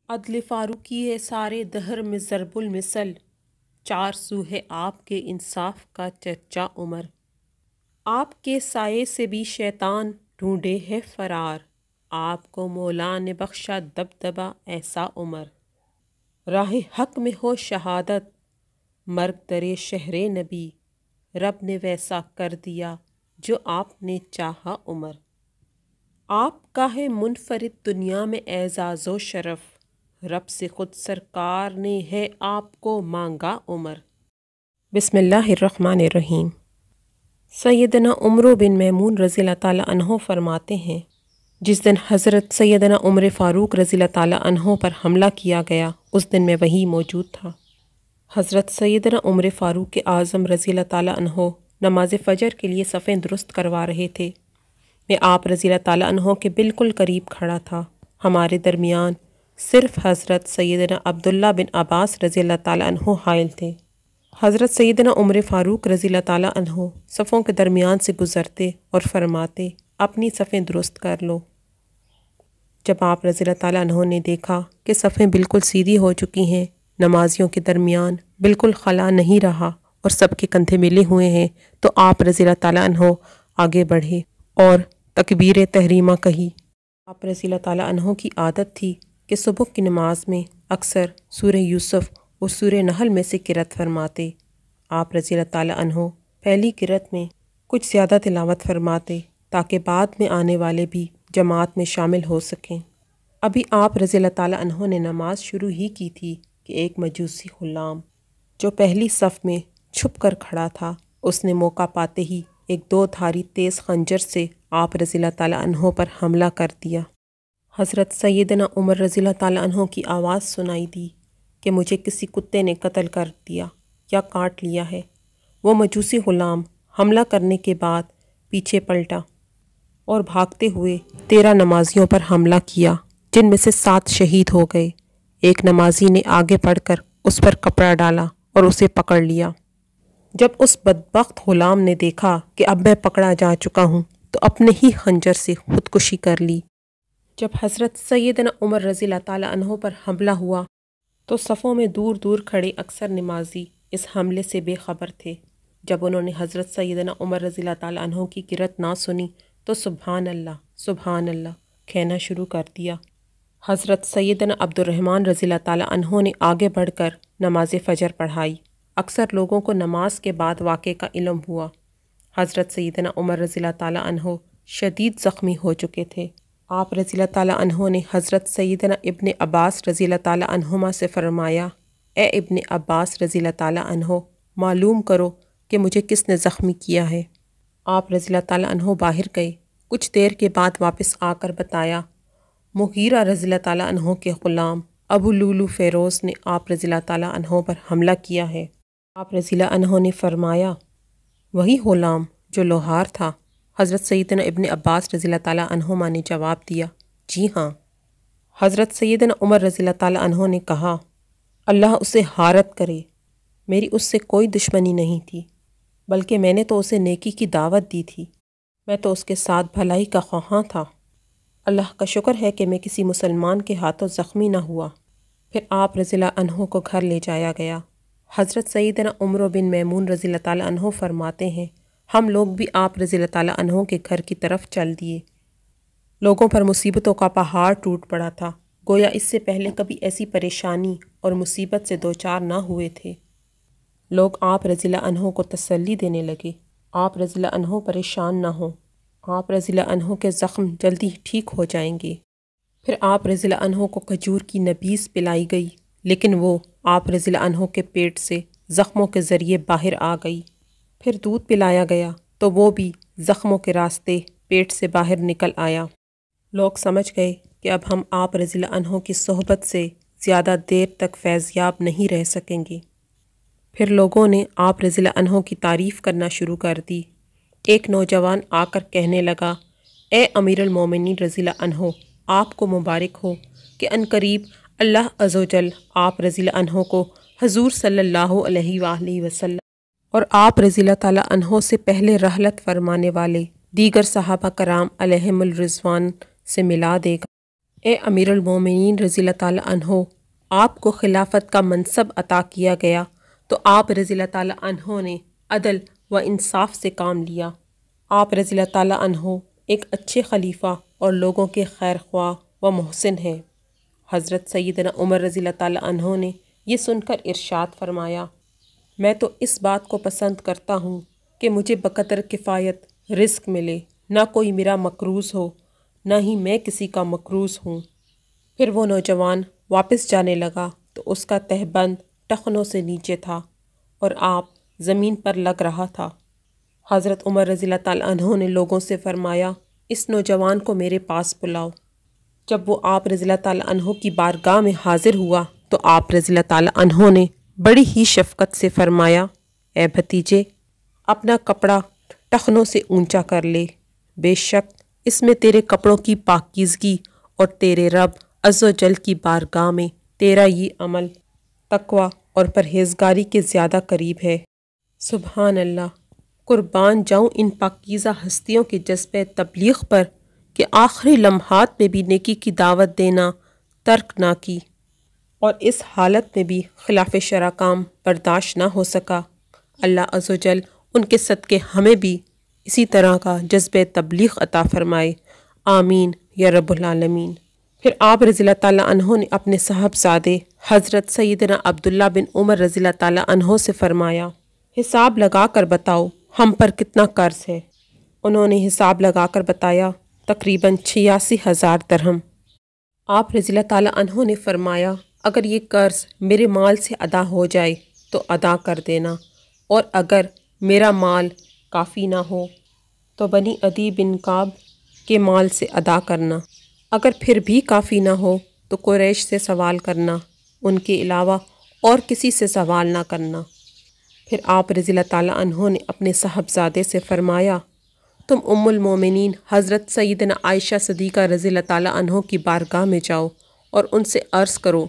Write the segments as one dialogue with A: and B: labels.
A: عدل فاروقی ہے سارے دہر میں ضرب المثل، چار سو ہے آپ کے انصاف کا چرچا عمر۔ آپ کے سائے سے بھی شیطان ڈھونڈے ہے فرار، آپ کو مولا نے بخشا دبدبا ایسا عمر۔ راہ حق میں ہو شہادت مرگ درے شہر نبی، رب نے ویسا کر دیا جو آپ نے چاہا عمر۔ آپ کا ہے منفرد دنیا میں اعزاز و شرف، رب سے خود سرکار نے ہے آپ کو مانگا عمر۔ بسم اللہ الرحمن الرحیم۔ سیدنا عمر بن میمون رضی اللہ تعالیٰ عنہ فرماتے ہیں، جس دن حضرت سیدنا عمر فاروق رضی اللہ تعالیٰ عنہ پر حملہ کیا گیا اس دن میں وہیں موجود تھا۔ حضرت سیدنا عمر فاروق اعظم رضی اللہ تعالیٰ عنہ نماز فجر کے لیے صفیں درست کروا رہے تھے۔ میں آپ رضی اللہ تعالیٰ عنہ کے بالکل قریب کھڑا تھا۔ ہمارے درمیان صرف حضرت سیدنا عبداللہ بن عباس رضی اللہ تعالیٰ عنہ حائل تھے۔ حضرت سیدنا عمر فاروق رضی اللہ تعالیٰ عنہ صفوں کے درمیان سے گزرتے اور فرماتے، اپنی صفیں درست کر لو۔ جب آپ رضی اللہ تعالیٰ عنہ نے دیکھا کہ صفیں بالکل سیدھی ہو چکی ہیں، نمازیوں کے درمیان بالکل خلا نہیں رہا اور سب کے کندھے ملے ہوئے ہیں، تو آپ رضی اللہ تعالیٰ عنہ آگے بڑھے اور تکبیر تحریمہ کہی۔ آپ رضی اللہ تعالیٰ عنہ کی عادت تھی کہ صبح کی نماز میں اکثر سورہ یوسف اور سورہ نحل میں سے قرأت فرماتے۔ آپ رضی اللہ تعالیٰ عنہ پہلی قرأت میں کچھ زیادہ تلاوت فرماتے تاکہ بعد میں آنے والے بھی جماعت میں شامل ہو سکیں۔ ابھی آپ رضی اللہ تعالیٰ عنہ نے نماز شروع ہی کی تھی کہ ایک مجوسی غلام جو پہلی صف میں چھپ کر کھڑا تھا، اس نے موقع پاتے ہی ایک دو دھاری تیز خنجر سے آپ رضی اللہ تعالیٰ عنہ پر حملہ کر دیا۔ حضرت سیدنا عمر رضی اللہ تعالیٰ عنہ کی آواز سنائی دی کہ مجھے کسی کتے نے قتل کر دیا یا کاٹ لیا ہے۔ وہ مجوسی غلام حملہ کرنے کے بعد پیچھے پلٹا اور بھاگتے ہوئے 13 نمازیوں پر حملہ کیا، جن میں سے 7 شہید ہو گئے۔ ایک نمازی نے آگے بڑھ کر اس پر کپڑا ڈالا اور اسے پکڑ لیا۔ جب اس بدبخت غلام نے دیکھا کہ اب میں پکڑا جا چکا ہوں تو اپنے ہی خنجر سے خودکشی کر لی۔ جب حضرت سیدنا عمر رضی اللہ تعالیٰ عنہ پر حملہ ہوا تو صفوں میں دور دور کھڑے اکثر نمازی اس حملے سے بے خبر تھے۔ جب انہوں نے حضرت سیدنا عمر رضی اللہ تعالیٰ عنہ کی قرأت نہ سنی تو سبحان اللہ کہنا شروع کر دیا۔ حضرت سیدنا عبد الرحمن رضی اللہ تعالیٰ عنہ نے آگے بڑھ کر نماز فجر پڑھائی۔ اکثر لوگوں کو نماز کے بعد واقعے کا علم ہوا۔ حضرت سیدنا عمر رضی اللہ تعالیٰ عنہ شدید زخمی ہو چکے تھے۔ آپ رضی اللہ تعالیٰ عنہ نے حضرت سیدنا ابن عباس رضی اللہ تعالیٰ عنہما سے فرمایا، اے ابن عباس رضی اللہ تعالیٰ عنہ، معلوم کرو کہ مجھے کس نے زخمی کیا ہے۔ آپ رضی اللہ تعالیٰ عنہ باہر گئے۔ کچھ دیر کے بعد واپس آ کر بتایا، مغیرہ رضی اللہ تعالیٰ عنہ کے غلام ابو لولو فیروز نے آپ رضی اللہ تعالیٰ عنہ پر حملہ کیا ہے۔ آپ رضی اللہ عنہ نے فرمایا، وہی غلام جو لوہار تھا؟ حضرت سیدنا ابن عباس رضی اللہ تعالیٰ عنہما نے جواب دیا، جی ہاں۔ حضرت سیدنا عمر رضی اللہ تعالیٰ عنہ نے کہا، اللہ اسے غارت کرے، میری اس سے کوئی دشمنی نہیں تھی، بلکہ میں نے تو اسے نیکی کی دعوت دی تھی، میں تو اس کے ساتھ بھلائی کا خواہاں تھا۔ اللہ کا شکر ہے کہ میں کسی مسلمان کے ہاتھوں زخمی نہ ہوا۔ پھر آپ رضی اللہ عنہ کو گھر لے جایا گیا۔ حضرت سیدنا عمر بن میمون رضی اللہ تعالیٰ عنہ فرماتے ہیں، ہم لوگ بھی آپ رضی اللہ تعالیٰ عنہ کے گھر کی طرف چل دیے۔ لوگوں پر مصیبتوں کا پہاڑ ٹوٹ پڑا تھا، گویا اس سے پہلے کبھی ایسی پریشانی اور مصیبت سے دوچار نہ ہوئے تھے۔ لوگ آپ رضی اللہ عنہ کو تسلی دینے لگے، آپ رضی اللہ عنہ پریشان نہ ہوں، آپ رضی اللہ عنہ کے زخم جلدی ٹھیک ہو جائیں گے۔ پھر آپ رضی اللہ عنہ کو کھجور کی نبیذ پلائی گئی، لیکن وہ آپ رضی اللہ عنہ کے پیٹ سے زخموں کے ذریعے باہر آ گئی۔ پھر دودھ پلایا گیا تو وہ بھی زخموں کے راستے پیٹ سے باہر نکل آیا۔ لوگ سمجھ گئے کہ اب ہم آپ رضی اللہ عنہ کی صحبت سے زیادہ دیر تک فیضیاب نہیں رہ سکیں گے۔ پھر لوگوں نے آپ رضی اللہ عنہ کی تعریف کرنا شروع کر دی۔ ایک نوجوان آ کر کہنے لگا، اے امیر المومنین رضی اللہ عنہ، آپ کو مبارک ہو کہ عنقریب اللہ عز و جل آپ رضی اللہ عنہ کو حضور صلی اللہ علیہ وآلہ وسلم اور آپ رضی اللہ تعالیٰ عنہ سے پہلے رحلت فرمانے والے دیگر صحابہ کرام علیہم الرضوان سے ملا دے گا۔ اے امیر المومنین رضی اللہ تعالیٰ عنہ، آپ کو خلافت کا منصب عطا کیا گیا تو آپ رضی اللہ تعالیٰ عنہ نے عدل و انصاف سے کام لیا۔ آپ رضی اللہ تعالیٰ عنہ ایک اچھے خلیفہ اور لوگوں کے خیر خواہ و محسن ہیں۔ حضرت سیدنا عمر رضی اللہ تعالیٰ عنہ نے یہ سن کر ارشاد فرمایا، میں تو اس بات کو پسند کرتا ہوں کہ مجھے بقدر کفایت رزق ملے، نہ کوئی میرا مقروض ہو نہ ہی میں کسی کا مقروض ہوں۔ پھر وہ نوجوان واپس جانے لگا تو اس کا تہبند ٹخنوں سے نیچے تھا اور آپ زمین پر لگ رہا تھا۔ حضرت عمر رضی اللہ تعالیٰ عنہ نے لوگوں سے فرمایا، اس نوجوان کو میرے پاس بلاؤ۔ جب وہ آپ رضی اللہ تعالیٰ عنہ کی بارگاہ میں حاضر ہوا تو آپ رضی اللہ تعالیٰ عنہ نے بڑی ہی شفقت سے فرمایا، اے بھتیجے، اپنا کپڑا ٹخنوں سے اونچا کر لے، بے شک اس میں تیرے کپڑوں کی پاکیزگی اور تیرے رب عز و جل کی بارگاہ میں تیرا یہ عمل تقوی اور پرہیزگاری کے زیادہ قریب ہے۔ سبحان اللہ، قربان جاؤں ان پاکیزہ ہستیوں کے جذبہ تبلیغ پر کہ آخری لمحات میں بھی نیکی کی دعوت دینا ترک نہ کی، اور اس حالت میں بھی خلاف شرع کام برداشت نہ ہو سکا۔ اللہ عز و جل ان کے صدقے ہمیں بھی اسی طرح کا جذبہ تبلیغ عطا فرمائے، آمین یا رب العالمین۔ پھر آپ رضی اللہ تعالیٰ عنہ نے اپنے صاحبزادے حضرت سیدنا عبداللہ بن عمر رضی اللہ تعالیٰ عنہ سے فرمایا، حساب لگا کر بتاؤ ہم پر کتنا قرض ہے۔ انہوں نے حساب لگا کر بتایا، تقریباً 86,000 درہم۔ آپ رضی اللہ تعالیٰ عنہ نے فرمایا، اگر یہ قرض میرے مال سے ادا ہو جائے تو ادا کر دینا، اور اگر میرا مال کافی نہ ہو تو بنی عدی بن کعب کے مال سے ادا کرنا، اگر پھر بھی کافی نہ ہو تو قریش سے سوال کرنا، ان کے علاوہ اور کسی سے سوال نہ کرنا۔ پھر آپ رضی اللہ تعالیٰ عنہ نے اپنے صاحبزادے سے فرمایا، تم ام المومنین حضرت سیدنا عائشہ صدیقہ رضی اللہ تعالیٰ عنہ کی بارگاہ میں جاؤ اور ان سے عرض کرو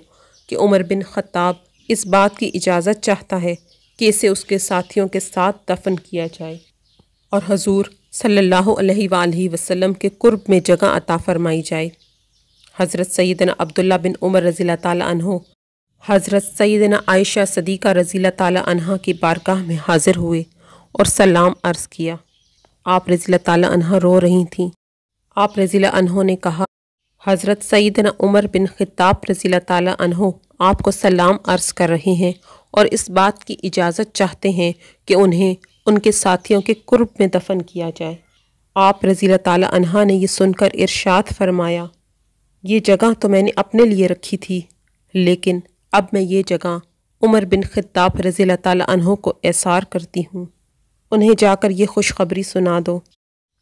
A: کہ عمر بن خطاب اس بات کی اجازت چاہتا ہے کہ اسے اس کے ساتھیوں کے ساتھ دفن کیا جائے اور حضور صلی اللہ علیہ وآلہ وسلم کے قرب میں جگہ عطا فرمائی جائے۔ حضرت سیدنا عبداللہ بن عمر رضی اللہ تعالیٰ عنہ حضرت سیدنا عائشہ صدیقہ رضی اللہ تعالیٰ عنہ کی بارگاہ میں حاضر ہوئے اور سلام عرض کیا۔ آپ رضی اللہ تعالیٰ عنہ رو رہی تھیں۔ آپ رضی اللہ عنہ نے کہا، حضرت سیدنا عمر بن خطاب رضی اللہ تعالیٰ عنہ آپ کو سلام عرض کر رہے ہیں اور اس بات کی اجازت چاہتے ہیں کہ انہیں ان کے ساتھیوں کے قرب میں دفن کیا جائے۔ آپ رضی اللہ تعالیٰ عنہ نے یہ سن کر ارشاد فرمایا، یہ جگہ تو میں نے اپنے لیے رکھی تھی، لیکن اب میں یہ جگہ عمر بن خطاب رضی اللہ تعالیٰ عنہ کو ایثار کرتی ہوں، انہیں جا کر یہ خوشخبری سنا دو۔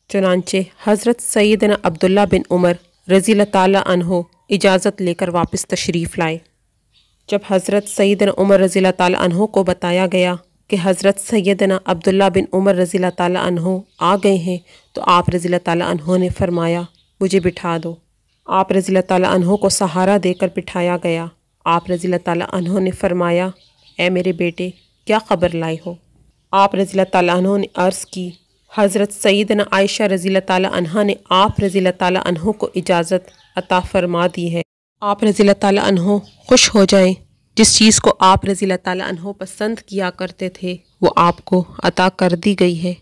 A: چنانچہ حضرت سیدنا عبداللہ بن عمر رضی اللہ تعالیٰ عنہ اجازت لے کر واپس تشریف لائے۔ جب حضرت سیدنا عمر رضی اللہ تعالیٰ عنہ کو بتایا گیا کہ حضرت سیدنا عبداللہ بن عمر رضی اللہ تعالیٰ عنہ آ گئے ہیں تو آپ رضی اللہ تعالیٰ عنہ نے فرمایا، مجھے بٹھا دو۔ آپ رضی اللہ تعالیٰ عنہ کو سہارا دے کر بٹھایا گیا۔ آپ رضی اللہ تعالیٰ عنہ نے فرمایا، اے میرے بیٹے، کیا خبر لائے ہو؟ آپ رضی اللہ تعالیٰ عنہ نے عرض کی، حضرت سیدنا عائشہ رضی اللہ تعالیٰ عنہ نے آپ رضی اللہ تعالیٰ عنہ کو اجازت عطا فرما دی ہے۔ آپ رضی اللہ تعالیٰ عنہ خوش ہو جائیں، جس چیز کو آپ رضی اللہ تعالیٰ عنہ پسند کیا کرتے تھے وہ آپ کو عطا کر دی گئی ہے۔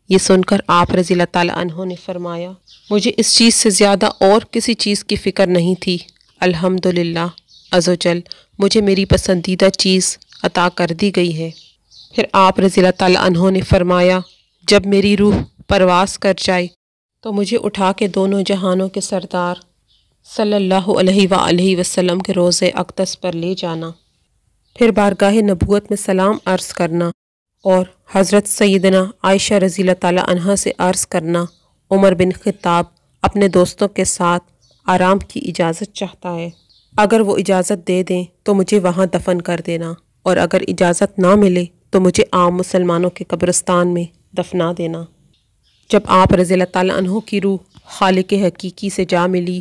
A: یہ سن کر آپ رضی اللہ تعالیٰ عنہ نے فرمایا، مجھے اس چیز سے زیادہ اور کسی چیز کی فکر نہیں تھی، الحمدللہ عز و جل مجھے میری پسندیدہ چیز عطا کر دی گئی ہے۔ پھر آپ رضی اللہ تعالیٰ عنہ نے فرمایا، جب میری روح پرواز کر جائے تو مجھے اٹھا کے دونوں جہانوں کے سردار صلی اللہ علیہ وآلہ وسلم کے روضہ اقدس پر لے جانا، پھر بارگاہ نبوت میں سلام عرض کرنا اور حضرت سیدنا عائشہ رضی اللہ تعالیٰ عنہ سے عرض کرنا، عمر بن خطاب اپنے دوستوں کے ساتھ آرام کی اجازت چاہتا ہے، اگر وہ اجازت دے دیں تو مجھے وہاں دفن کر دینا، اور اگر اجازت نہ ملے تو مجھے عام مسلمانوں کے قبرستان میں دفنا دینا۔ جب آپ رضی اللہ تعالیٰ عنہ کی روح خالق حقیقی سے جا ملی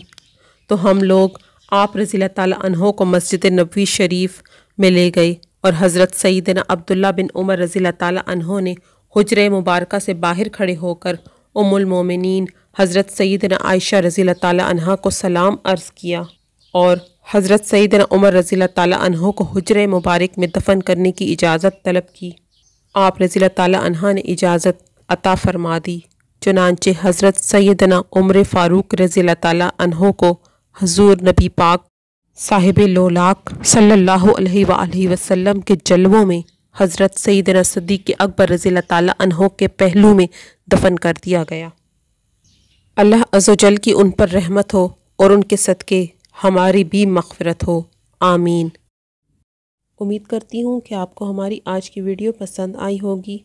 A: تو ہم لوگ آپ رضی اللہ تعالیٰ عنہ کو مسجد نبوی شریف میں لے گئے اور حضرت سیدنا عبداللہ بن عمر رضی اللہ تعالیٰ عنہ نے حجرہ مبارکہ سے باہر کھڑے ہو کر ام المومنین حضرت سیدنا عائشہ رضی اللہ تعالیٰ عنہ کو سلام عرض کیا اور حضرت سیدنا عمر رضی اللہ تعالیٰ عنہ کو حجرہ مبارک میں دفن کرنے کی اجازت طلب کی۔ آپ رضی اللہ تعالیٰ عنہ نے اجازت عطا فرما دی، چنانچہ حضرت سیدنا عمر فاروق رضی اللہ تعالیٰ عنہ کو حضور نبی پاک صاحب لولاک صلی اللہ علیہ وآلہ وسلم کے جلووں میں حضرت سیدنا صدیق اکبر رضی اللہ تعالیٰ عنہ کے پہلو میں دفن کر دیا گیا۔ اللہ عز و جل کی ان پر رحمت ہو اور ان کے صدقے ہماری بھی مغفرت ہو، آمین۔ امید کرتی ہوں کہ آپ کو ہماری آج کی ویڈیو پسند آئی ہوگی۔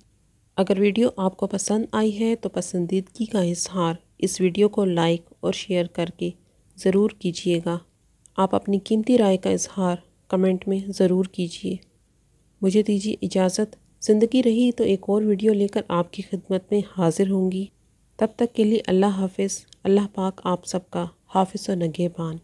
A: اگر ویڈیو آپ کو پسند آئی ہے تو پسندیدگی کا اظہار اس ویڈیو کو لائک اور شیئر کر کے ضرور کیجیے گا۔ آپ اپنی قیمتی رائے کا اظہار کمنٹ میں ضرور کیجیے۔ مجھے دیجیے اجازت، زندگی رہی تو ایک اور ویڈیو لے کر آپ کی خدمت میں حاضر ہوں گی۔ تب تک کے لیے اللہ حافظ۔ اللہ پاک آپ سب کا حافظ و نگہبان۔